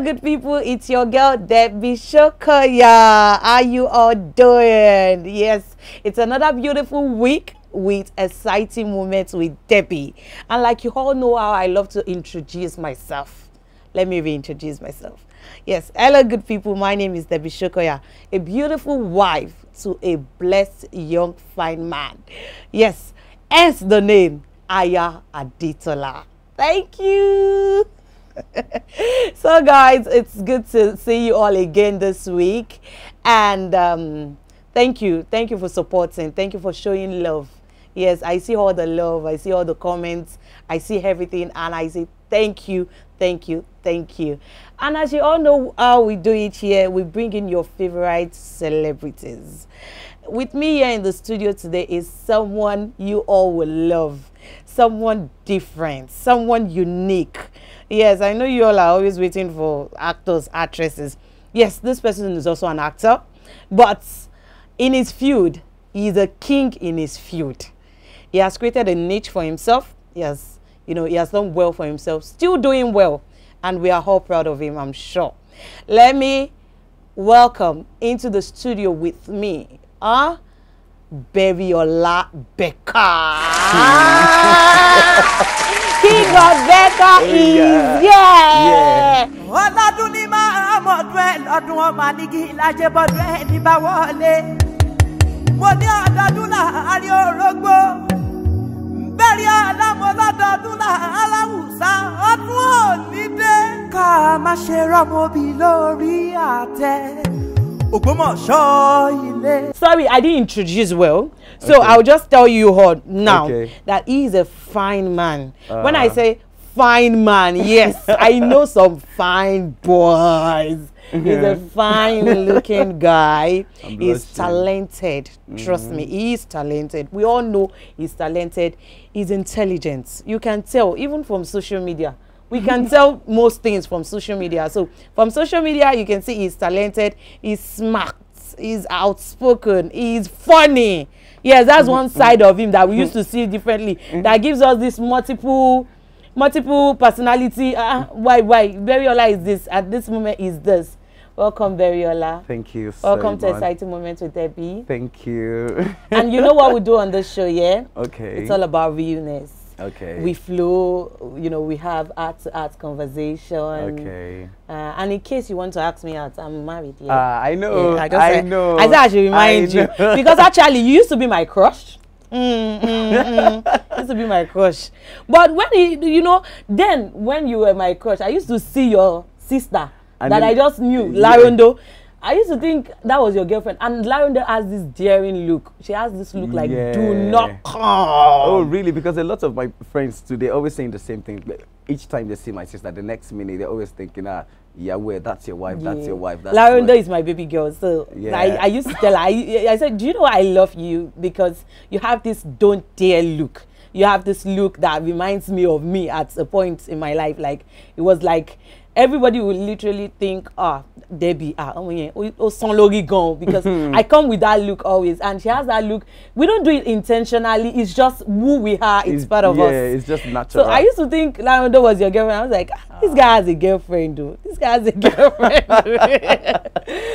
good people. It's your girl, Debbie Shokoya. How you all doing? Yes, it's another beautiful week with exciting moments with Debbie. And like you all know how I love to introduce myself. Let me reintroduce myself. Yes, hello, good people. My name is Debbie Shokoya, a beautiful wife to a blessed young fine man. Yes, hence the name Aya Aditola. Thank you. So guys, it's good to see you all again this week, and thank you for supporting, thank you for showing love. Yes, I see all the love, I see all the comments, I see everything, and I say thank you. And as you all know how we do it here, we bring in your favorite celebrities. With me here in the studio today is someone you all will love, someone different, someone unique. Yes, I know you all are always waiting for actors, actresses. Yes, this person is also an actor, but in his field, he is a king in his field. He has created a niche for himself. Yes, you know, he has done well for himself, still doing well, and we are all proud of him, I'm sure. Let me welcome into the studio with me, Beriola Becca. King of Becca is yeah. Sorry, I didn't introduce well. So okay. I'll just tell you all now that he is a fine man. When I say fine man, yes, I know some fine boys. He's a fine looking guy. He's talented. Trust me, he is talented. We all know he's talented. He's intelligent. You can tell, even from social media. We can tell most things from social media. So from social media, you can see he's talented, he's smart, he's outspoken, he's funny. Yes, that's one side of him that we used to see differently. That gives us this multiple personality. Why? Beriola is this, at this moment is this. Welcome, Beriola. Thank you so Welcome to Exciting Moments with Debbie. Thank you. And you know what we do on this show, yeah? Okay. It's all about realness. Okay. We flow, you know, we have art conversation. Okay. And in case you want to ask me out, I'm married. Yeah. I know. Yeah, I know. I said I should remind you. Because actually, you used to be my crush. Used to be my crush. But when you know, then when you were my crush, I used to see your sister and that I just knew, Larondo. I used to think that was your girlfriend, and Larondo has this daring look. She has this look like, do not come. Oh, really? Because a lot of my friends too, they always saying the same thing. Each time they see my sister, the next minute they're always thinking, yeah, where that's your wife, that's your wife. Larondo is my baby girl. So I used to tell her, I said, do you know I love you? Because you have this don't dare look. You have this look that reminds me of me at a point in my life. Like, it was like, everybody would literally think, Debbie, because I come with that look always, and she has that look. We don't do it intentionally, it's just who we are, it's part of us. Yeah, it's just natural. So I used to think Larondo was your girlfriend. I was like, this guy has a girlfriend, dude. This guy has a girlfriend.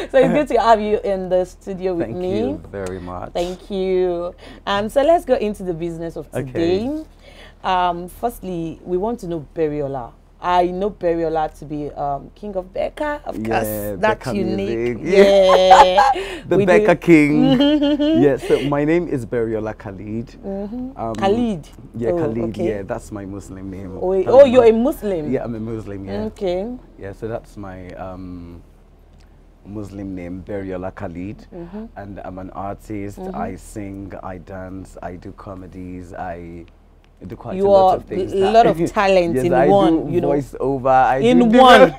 So it's good to have you in the studio with me. Thank you very much. Thank you. So let's go into the business of today. Firstly, we want to know Beriola. I know Beriola to be King of Becca, of course. That's unique. Yeah. The Becca King. Yes, so my name is Beriola Khalid. Khalid? Yeah, Khalid, yeah, that's my Muslim name. Oh, you're a Muslim? Yeah, I'm a Muslim, yeah. Okay. Yeah, so that's my Muslim name, Beriola Khalid. And I'm an artist, I sing, I dance, I do comedies, I do quite a lot of things. A lot of talent in one, you know. Voice over, in one.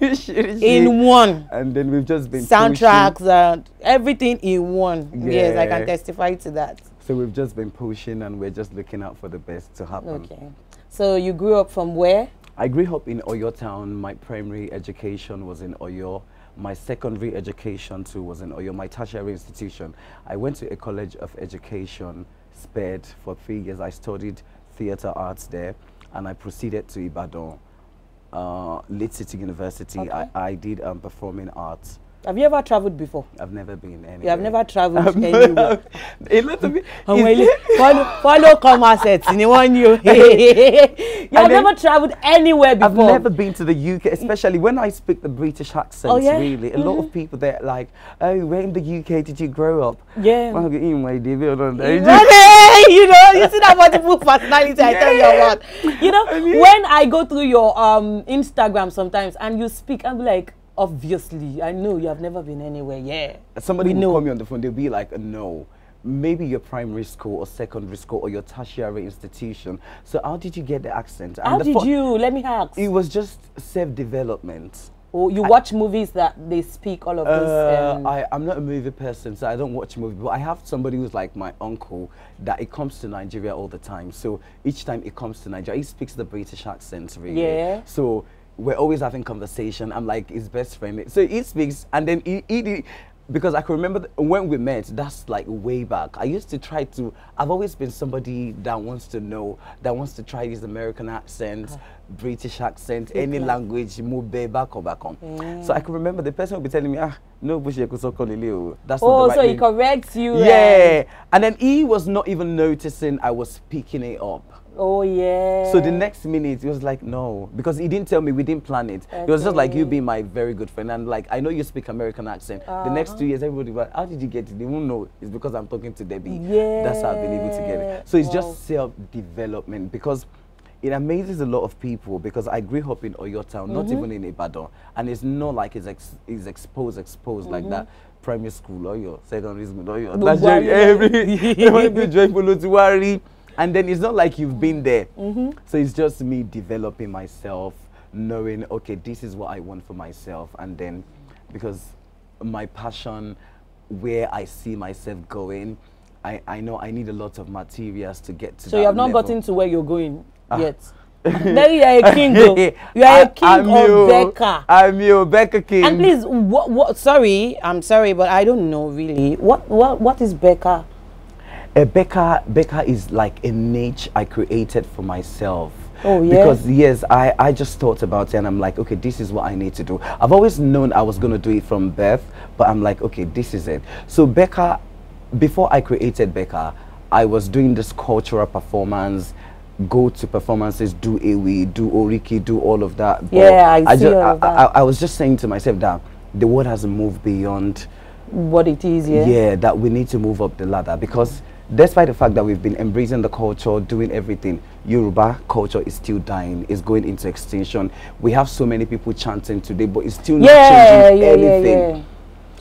And then we've just been soundtracks and everything in one. Yes, I can testify to that. So we've just been pushing, and we're just looking out for the best to happen. Okay. So you grew up from where? I grew up in Oyo town. My primary education was in Oyo. My secondary education too was in Oyo. My tertiary institution, I went to a college of education, SPED, for 3 years. I studied theater arts there, and I proceeded to Ibadan Leeds City University. Okay. I did performing arts. Have you ever traveled before? I've never been anywhere. You have never traveled anywhere. A lot of follow commerce sets in one you. You have never traveled anywhere before. I've never been to the UK, especially when I speak the British accent. Oh, yeah? Really, a lot of people they're like, "Oh, where in the UK did you grow up?" Yeah. Well, you know, you see that multiple personality. I tell you what. You know, when I go through your Instagram sometimes and you speak, I'm like, obviously, I know you have never been anywhere. Yeah. Somebody will call me on the phone. They'll be like, "No, maybe your primary school or secondary school or your tertiary institution. So how did you get the accent?" And how did you? Let me ask. It was just self-development. Oh, you watch movies that they speak all of this? I'm not a movie person, so I don't watch movies. But I have somebody who's like my uncle that it comes to Nigeria all the time. So each time it comes to Nigeria, he speaks the British accent, really. Yeah. So we're always having conversation. I'm like his best friend. So he speaks, and then he because I can remember when we met, that's like way back. I used to try to, I've always been somebody that wants to know, that wants to try this American accent, British accent, any language, move back or back on. So I can remember the person would be telling me, no, that's not the right so he corrects you. Yeah. And then he was not even noticing I was picking it up. Oh, yeah. So the next minute, he was like, no, because he didn't tell me, we didn't plan it. It was just like, you being my very good friend. And like, I know you speak American accent. The next 2 years, everybody was like, how did you get it? They won't know. It's because I'm talking to Debbie. Yeah. That's how I've been able to get it. So it's just self-development, because it amazes a lot of people, because I grew up in Oyo town, not even in Ibadan. And it's not like it's exposed like that. Primary school, Oyo, secondary school, Oyo. And then it's not like you've been there. So it's just me developing myself, knowing, okay, this is what I want for myself. And then, because my passion, where I see myself going, I know I need a lot of materials to get to that. So you have not level. gotten to where you're going yet? Then you are a king, though. You are a king of Becca. I'm your Becca king. And please, I'm sorry, but I don't know really. What is Becca? Becca is like a niche I created for myself. Oh, yeah? Because, yes, I just thought about it and I'm like, okay, this is what I need to do. I've always known I was going to do it from birth, but I'm like, okay, this is it. So Becca, before I created Becca, I was doing this cultural performance, go to performances, do Ewe, do Oriki, do all of that. But yeah, I see all of that. I was just saying to myself that the world has moved beyond what it is, yeah? Yeah, that we need to move up the ladder, because despite the fact that we've been embracing the culture, doing everything, Yoruba culture is still dying, it's going into extinction. We have so many people chanting today, but it's still not changing anything. Yeah.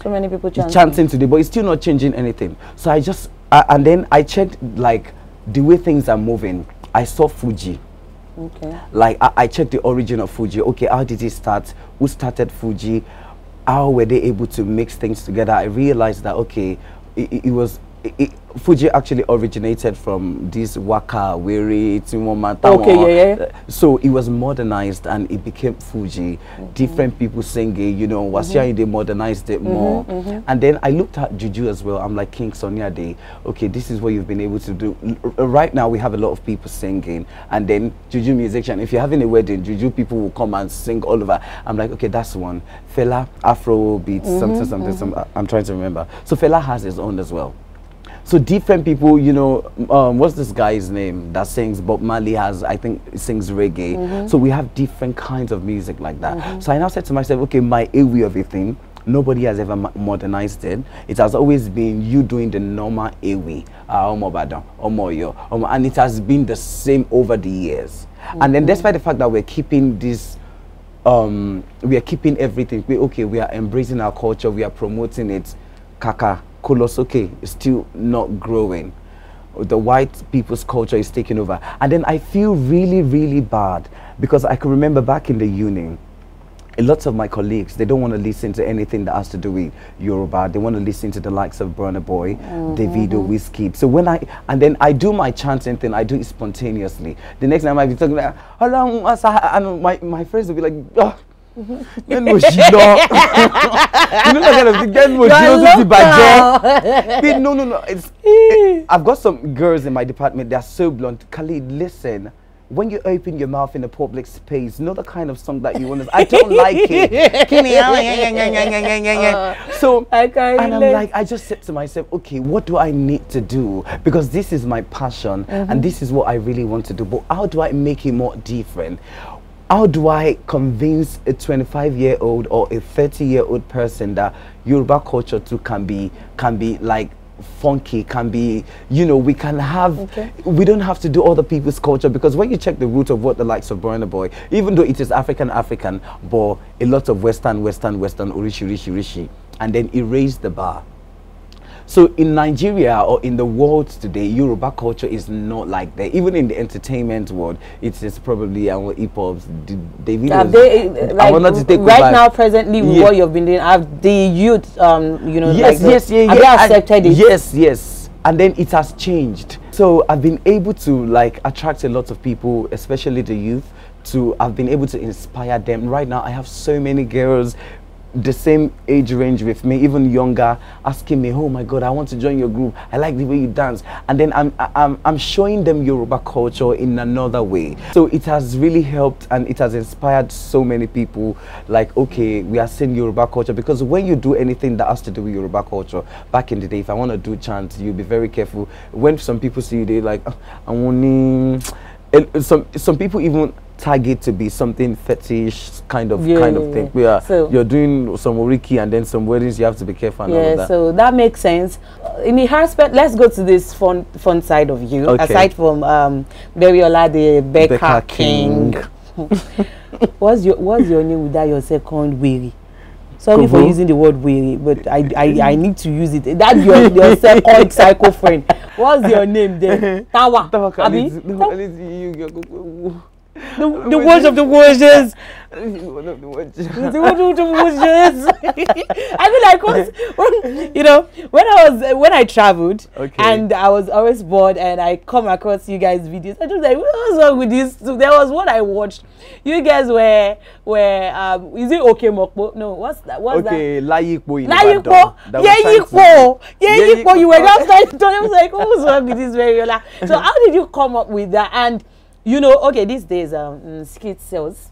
So many people chanting today, but it's still not changing anything. So I just, and then I checked like the way things are moving. I saw Fuji. Okay. Like I checked the origin of Fuji. Okay, how did it start? Who started Fuji? How were they able to mix things together? I realized that, okay, Fuji actually originated from this Waka, Wiri, Timomata. Okay, yeah. So it was modernized and it became Fuji. Different people singing, you know, they modernized it more. And then I looked at Juju as well. I'm like, King Sonia Day, okay, this is what you've been able to do. Right now we have a lot of people singing, and then Juju musician. If you're having a wedding, Juju people will come and sing all over. I'm like, okay, that's one. Fela, Afro beats, something. I'm trying to remember. So Fela has his own as well. So different people, you know, what's this guy's name that sings? Bob Marley has, I think, sings reggae. So we have different kinds of music like that. So I now said to myself, okay, my way of a thing, nobody has ever modernized it. It has always been you doing the normal way, and it has been the same over the years. And then despite the fact that we're keeping this, we are keeping everything. We are embracing our culture, we are promoting it. Kaka. Kolosoke is still not growing. The white people's culture is taking over. And then I feel really, really bad, because I can remember back in the uni, a lot of my colleagues, they don't want to listen to anything that has to do with Yoruba. They want to listen to the likes of Burna Boy, Davido, Wizkid. So when then I do my chanting thing, I do it spontaneously. The next time I be talking about, and my friends will be like, oh, you know that kind of thing. No. I've got some girls in my department. They're so blunt. Khalid, listen. when you open your mouth in a public space, not the kind of song that you want to. I don't like it. So and I'm like, I just said to myself, okay, what do I need to do? Because this is my passion and this is what I really want to do. But how do I make it more different? How do I convince a 25-year-old or a 30-year-old person that Yoruba culture too can be like funky, can be, you know, we can have, we don't have to do other people's culture, because when you check the root of what the likes of Burna Boy, even though it is African, but a lot of Western, Rishi, and then he raised the bar. So in Nigeria or in the world today, Yoruba culture is not like that. Even in the entertainment world, it is probably our hip-hops. Right now, presently, with what you've been doing, have the youth, you know, have they accepted it? Yes. And then it has changed. So I've been able to like attract a lot of people, especially the youth. I've been able to inspire them. Right now, I have so many girls the same age range with me, even younger, asking me, oh my God, I want to join your group, I like the way you dance. And then I'm showing them Yoruba culture in another way. So it has really helped and it has inspired so many people, like, okay, we are seeing Yoruba culture. Because when you do anything that has to do with Yoruba culture, back in the day, if I want to do chant, you be very careful. When some people see you, they like, I want some people even target to be something fetish kind of thing, where you're doing some oriki and then some weddings, you have to be careful and all of that. So that makes sense. In the aspect, let's go to this fun side of you. Aside from Beriola, the Becca King. what's your name without your second weary? Sorry for using the word weary, but I need to use it. That's your second psycho friend. What's your name then? Tawa. The words of the waters. The words of the waters. I mean, like, you know, when I traveled and I was always bored and I come across you guys' videos, I was like, what's wrong with this? So there was one I watched. You guys were is it okay Mokpo? No, what's that? Layikpo. Yeah, you were just like, I was like, what's wrong with this Beriola? So how did you come up with that? And you know, okay, these days skit sells.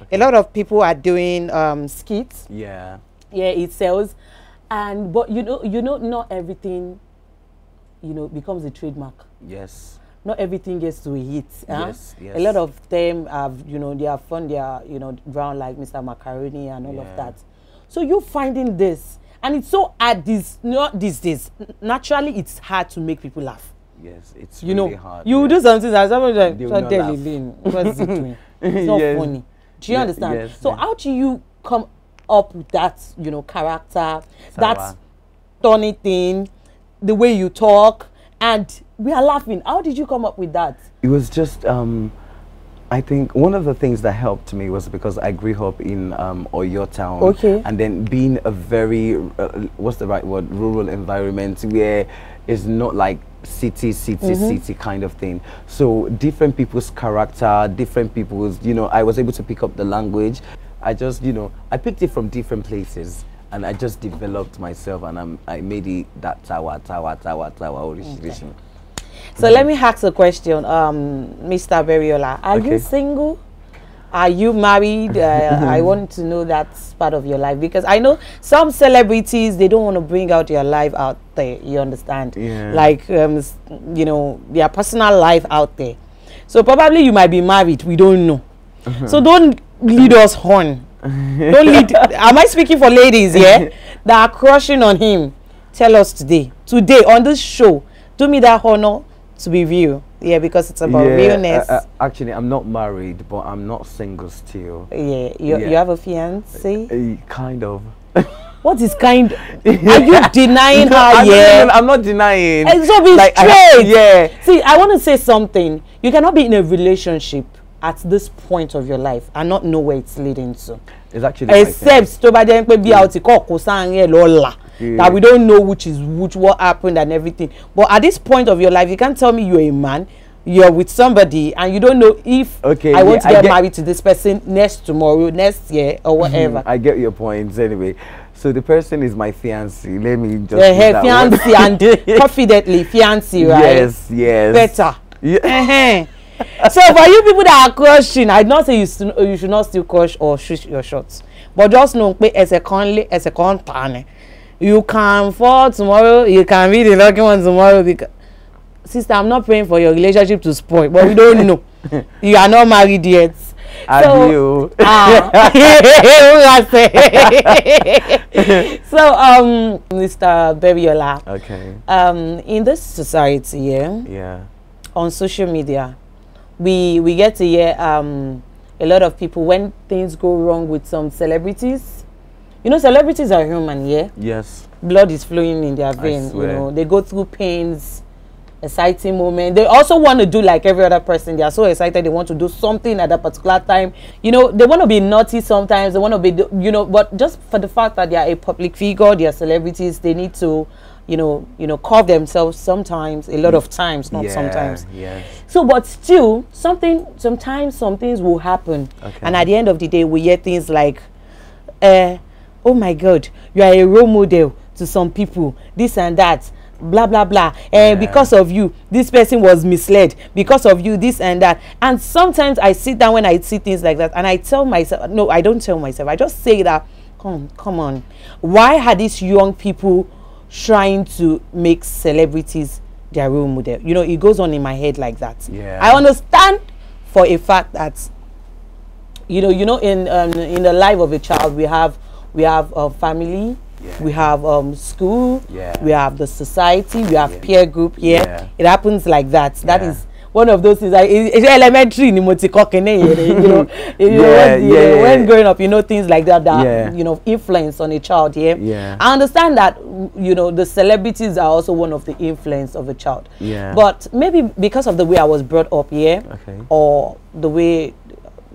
A lot of people are doing skits. Yeah, it sells, but you know, not everything, you know, becomes a trademark. Yes. Not everything gets to a hit. Yes. A lot of them have, you know, they have found their, you know, ground, like Mr. Macaroni and all of that. So you're finding this, and it's so hard not these days. Naturally, it's hard to make people laugh. Yes, it's you really know, hard. You do something that someone like, what's it doing? It's not funny. Do you understand? Yes, so how do you come up with that, you know, character, that funny thing, the way you talk, and we are laughing? How did you come up with that? It was just, I think one of the things that helped me was because I grew up in Oyo town, and then being a very, what's the right word, rural environment where it's not like city kind of thing. So different people's character, different people's, you know, I was able to pick up the language. I just, you know, I picked it from different places and I just developed myself, and I made it that tawa. So let me ask a question, Mr. Beriola. Are you single? Are you married? I want to know that part of your life, because I know some celebrities, they don't want to bring out their life out there. You understand? Yeah. Like, you know, their personal life out there. So probably you might be married. We don't know. So don't lead us on. Don't lead. Am I speaking for ladies here that are crushing on him? Tell us today on this show. Do me that honor to be real. Yeah, because it's about realness. Actually, I'm not married, but I'm not single still. Yeah, you have a fiancé? Kind of. What is kind? Are you denying her? No, I'm not denying. So be straight. See, I want to say something. You cannot be in a relationship at this point of your life and not know where it's leading to. It's actually except that we don't know which, what happened and everything. But at this point of your life, you can't tell me you're a man, you're with somebody, and you don't know if I want to get married to this person tomorrow, next year, or whatever. I get your points anyway. So the person is my fiancé. Let me just fiancé and confidently fiancé, right? Yes. Better. Yeah. So for you people that are crushing, I not say you should not still crush or shoot your shots, but just know as a con, you can fall tomorrow, you can be the lucky one tomorrow. Because, sister, I'm not praying for your relationship to spoil, but we don't know. You are not married yet. So, Mr. Beriola. Okay. In this society, yeah, on social media, we get to hear a lot of people when things go wrong with some celebrities. You know, celebrities are human, yeah. Yes. Blood is flowing in their veins. You know, they go through pains. Exciting moment. They also want to do like every other person. They are so excited. They want to do something at that particular time. You know, they want to be naughty sometimes. They want to be, you know, but just for the fact that they are a public figure, they are celebrities, they need to, you know, curb themselves sometimes, a lot of times, not sometimes. Yes. So, but still, sometimes some things will happen. Okay. And at the end of the day, we hear things like, oh my God, you are a role model to some people, this and that. Blah blah blah, because of you this person was misled, because of you this and that. And sometimes I sit down when I see things like that and I tell myself, no, I don't tell myself, I just say that, come on, why are these young people trying to make celebrities their role model? You know, it goes on in my head like that. I understand for a fact that you know in the life of a child we have a family. We have school, we have the society, we have peer group. It happens like that. That is one of those things. Like, it's elementary, you know, when growing up, you know, things like that you know, influence on a child. I understand that, you know, the celebrities are also one of the influence of a child. But maybe because of the way I was brought up, or the way,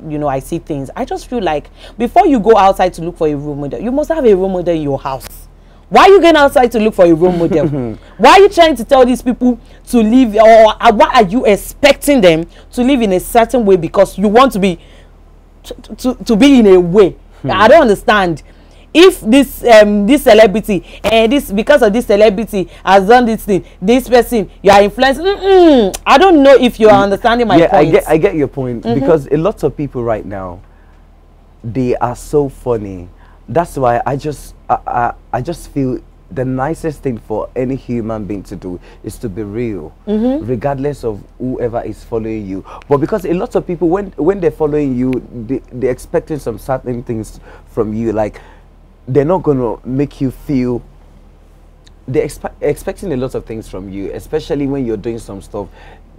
you know, I see things, I just feel like before you go outside to look for a role model, you must have a role model in your house. Why are you going outside to look for a role model? Why are you trying to tell these people to live, or why are you expecting them to live in a certain way because you want to be to be in a way? I don't understand. If this this celebrity this because of this celebrity has done this thing, this person you are influencing, I don't know if you are understanding my point. I get your point, because a lot of people right now, they are so funny. That's why I just feel the nicest thing for any human being to do is to be real, regardless of whoever is following you. But because a lot of people, when they're following you, they're expecting some certain things from you, like they're not going to make you feel, they're expecting a lot of things from you, especially when you're doing some stuff.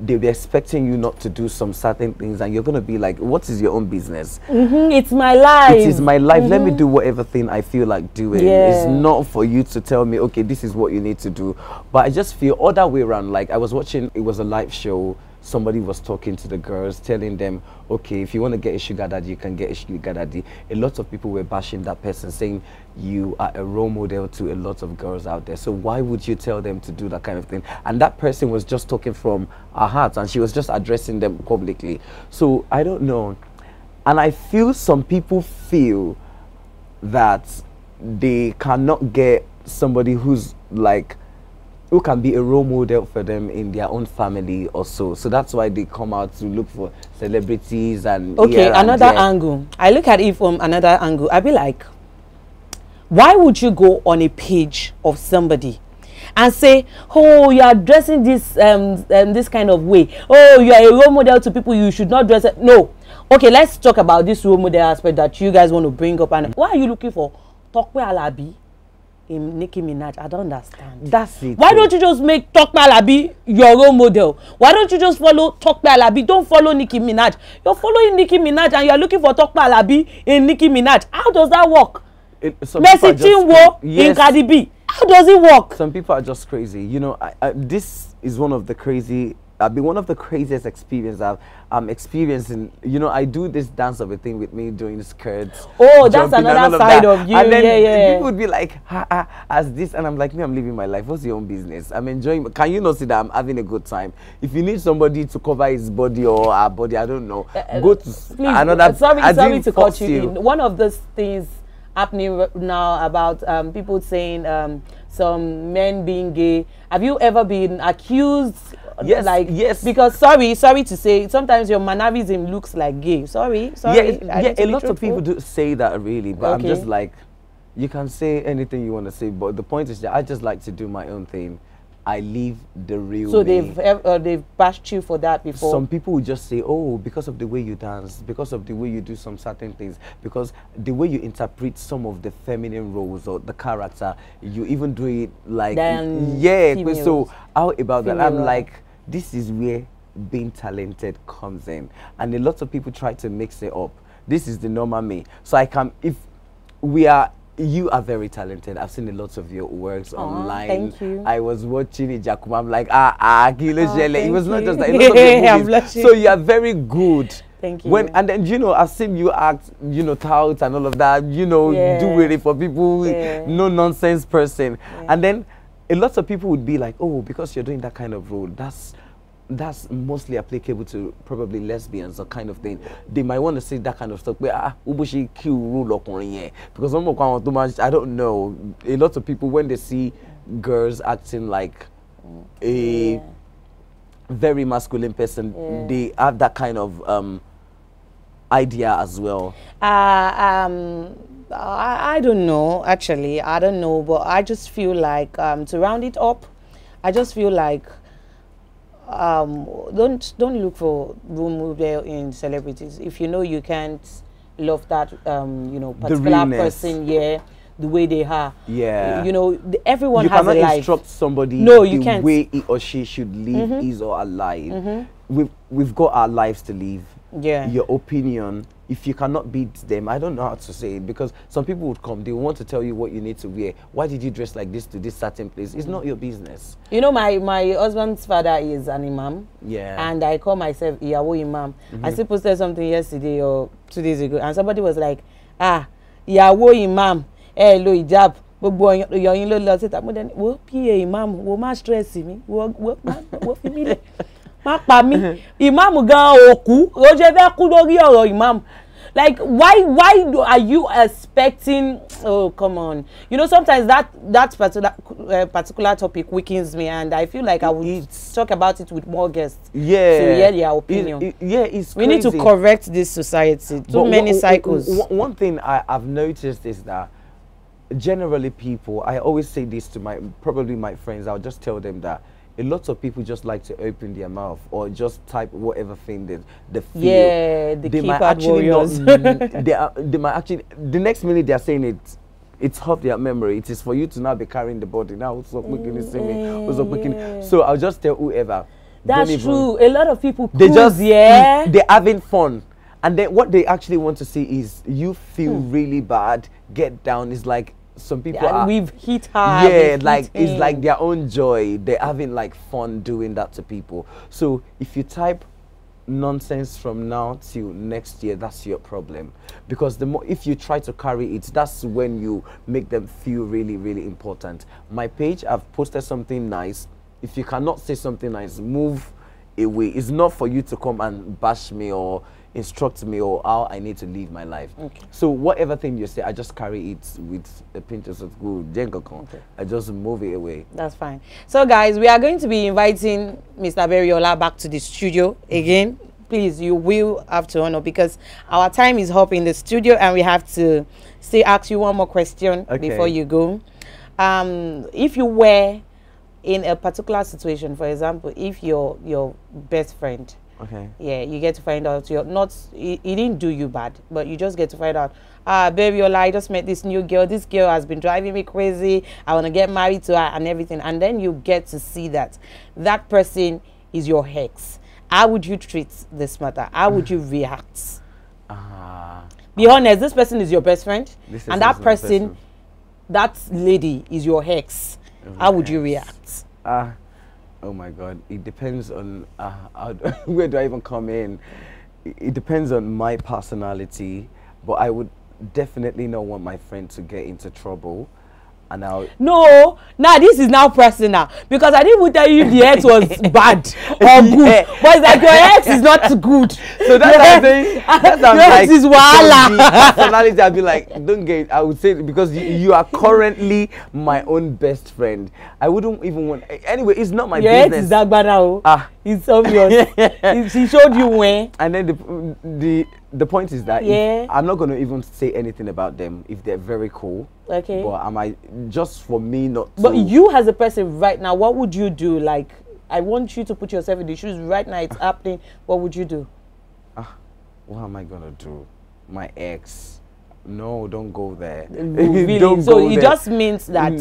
They'll be expecting you not to do some certain things, and you're going to be like, what is your own business? It's my life. It is my life. Let me do whatever thing I feel like doing. It's not for you to tell me, okay, this is what you need to do. But I just feel other way around. Like I was watching, it was a live show. Somebody was talking to the girls, telling them, okay, if you want to get a sugar daddy, you can get a sugar daddy. A lot of people were bashing that person, saying you are a role model to a lot of girls out there. So why would you tell them to do that kind of thing? And that person was just talking from her heart, and she was just addressing them publicly. So I don't know. And I feel some people feel that they cannot get somebody who's like, who can be a role model for them in their own family or so. So that's why they come out to look for celebrities and another angle. I look at it from another angle. I'd be like, why would you go on a page of somebody and say, oh, you are dressing this this kind of way, oh, you are a role model to people, you should not dress it? No. Okay, let's talk about this role model aspect that you guys want to bring up. And why are you looking for Tokwe Alabi in Nicki Minaj? I don't understand. That's it. Why don't you just make Tokwe Alabi your role model? Why don't you just follow Tokwe Alabi? Don't follow Nicki Minaj. You're following Nicki Minaj and you're looking for Tokwe Alabi in Nicki Minaj. How does that work? Mercy Chinwo in Cardi B. How does it work? Some people are just crazy. You know, this is one of the crazy. I've been one of the craziest experiences I'm experiencing. You know, I do this dance of a thing with me doing skirts. Oh, that's another side of you. And then people would be like, as this, and I'm like, I'm living my life. What's your own business? I'm enjoying. Can you not see that I'm having a good time? If you need somebody to cover his body or our body, I don't know. Go to another. Sorry to cut you in. One of those things happening now about people saying some men being gay. Have you ever been accused Yes, like yes. Because sorry to say, sometimes your mannerism looks like gay. Sorry. Yeah, a lot of people do say that really, but I'm Okay. just like, you can say anything you want to say, but the point is that I just like to do my own thing. I leave the real So me. they've bashed you for that before? Some people would just say, oh, because of the way you dance, because of the way you do some certain things, because the way you interpret some of the feminine roles or the character, you even do it like, yeah. Females. So how about that? I'm Female. like, this is where being talented comes in. And a lot of people try to mix it up. This is the normal me. So I can, if we are, you are very talented. I've seen a lot of your works online. Thank you. I was watching it, Jacob. I'm like, it was not just that. So you are very good. Thank you. And then, you know, I've seen you act, you know, tout and all of that, you know, do it for people, no nonsense person. And then a lot of people would be like, oh, because you're doing that kind of role, that's mostly applicable to probably lesbians or kind of thing. They might want to say that kind of stuff. But because I don't know. A lot of people, when they see girls acting like a very masculine person, they have that kind of idea as well. I don't know, actually. I don't know, but I just feel like to round it up, I just feel like don't look for role model in celebrities. If you know you can't love that you know, particular person, the way they are, you know, everyone has a life. You cannot instruct somebody you the can't. way he or she should live his or her life. We've got our lives to live. Your opinion, if you cannot beat them, I don't know how to say it, because some people would come, they want to tell you what you need to wear. Why did you dress like this to this certain place? It's not your business. You know, my husband's father is an imam. Yeah. And I call myself Iyawo Imam. I still posted something yesterday or 2 days ago, and somebody was like, Iyawo Imam, lo hijab. Gbogbo yoyin lo lọ síta mo den wo pa imam wo ma stress mi wo fi mi le ma pa mi imam gan oku o je fe ku lórí ọ̀rọ̀ imam. Like, why are you expecting? Oh, come on. You know, sometimes that particular topic weakens me, and I feel like I would talk about it with more guests. To hear their opinion. It's we need to correct this society. Too many cycles. One thing I've noticed is that generally people, I always say this to probably my friends, I'll just tell them that a lot of people just like to open their mouth or just type whatever thing they feel. Yeah, they might actually they might actually, the next minute they're saying it's off their memory. It is for you to now be carrying the body. Now, so I'll just tell whoever. That's true. A lot of people they're having fun. And then what they actually want to see is you feel really bad, get down. It's like some people we've hit hard. It's like their own joy. They're having like fun doing that to people. So if you type nonsense from now till next year, that's your problem. Because the more, if you try to carry it, that's when you make them feel really, really important. My page, I've posted something nice. If you cannot say something nice, move away. It's not for you to come and bash me or instruct me or how I need to live my life. So whatever thing you say, I just carry it with a pinch of good. I just move it away. That's fine. So guys, we are going to be inviting Mr. Beriola back to the studio again. Please, you will have to honor, because our time is up in the studio and we have to still ask you one more question before you go. If you were in a particular situation, for example, if your best friend, you get to find out you're not, he didn't do you bad, but you just get to find out, Beriola, I just met this new girl. This girl has been driving me crazy. I want to get married to her and everything. And then you get to see that that person is your ex. How would you treat this matter? How would you react? Be honest, this person is your best friend, and that person, that lady is your ex. How would you react? Oh my God, it depends on where do I even come in? It depends on my personality, but I would definitely not want my friend to get into trouble. and I'll... No, now this is now personal because I didn't even tell you the ex was bad or good, but it's like your ex is not good. So that's what I'm saying. That's your ex is wahala. Personality, I'd be like, don't get it. I would say because you are currently my own best friend. I wouldn't even want. Anyway, it's not my business. Your ex is Dagbana. It's obvious. She showed you when. And then the point is that I'm not going to even say anything about them if they're very cool. Okay. But am I just for me not to... But you as a person right now, what would you do? Like, I want you to put yourself in the shoes right now. It's happening. What would you do? What am I going to do? My ex. No, don't go there. Really? Don't so go it there. just means that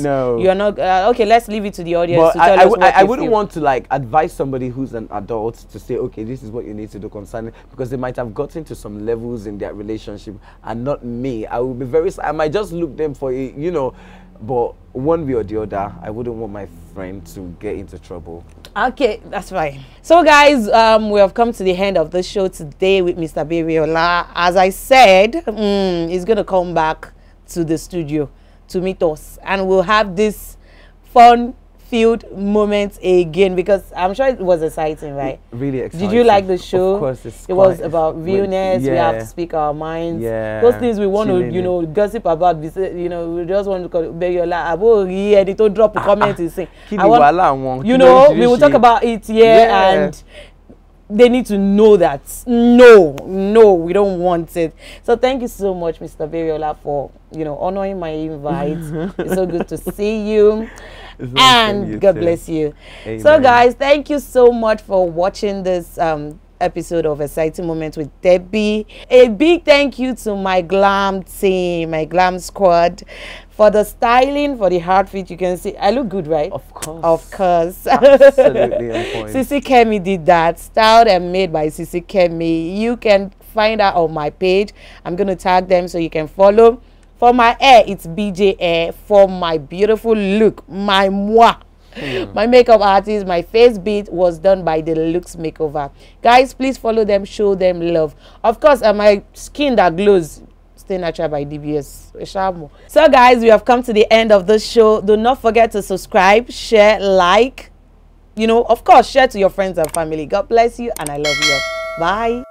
you're not okay. Let's leave it to the audience. But I wouldn't want to like advise somebody who's an adult to say, okay, this is what you need to do concerning, because they might have gotten to some levels in their relationship and not me. I will be very. I might just look them for it, you know. But one way or the other, I wouldn't want my friend to get into trouble. Okay, that's fine. So guys, we have come to the end of the show today with Mr. Beriola. As I said, he's going to come back to the studio to meet us. And we'll have this fun-filled moment again, because I'm sure it was exciting, right? Really exciting. Did you like the show? Of course, it was about realness. We have to speak our minds. Those things we want to, you know, gossip about. You know, we just want to call Beriola. Abo drop a comment and say, you know, we will talk about it and they need to know that no, we don't want it. So thank you so much, Mr. Beriola, for, you know, honoring my invite. It's so good to see you. And God bless you. Amen. So guys, thank you so much for watching this episode of Exciting Moments with Debbie. A big thank you to my glam team, my glam squad, for the styling, for the outfit. You can see I look good, right? Of course. Of course. Absolutely on point. Sissy Kemi did that. Styled and made by Sissy Kemi. You can find her on my page. I'm going to tag them so you can follow. For my hair, it's BJ Hair. For my beautiful look, my my makeup artist, my face beat was done by the Looks Makeover. Guys, please follow them, show them love. Of course, my skin that glows, Stay Natural by DBS. So guys, we have come to the end of the show. Do not forget to subscribe, share, like, you know, of course, share to your friends and family. God bless you, and I love you. Bye.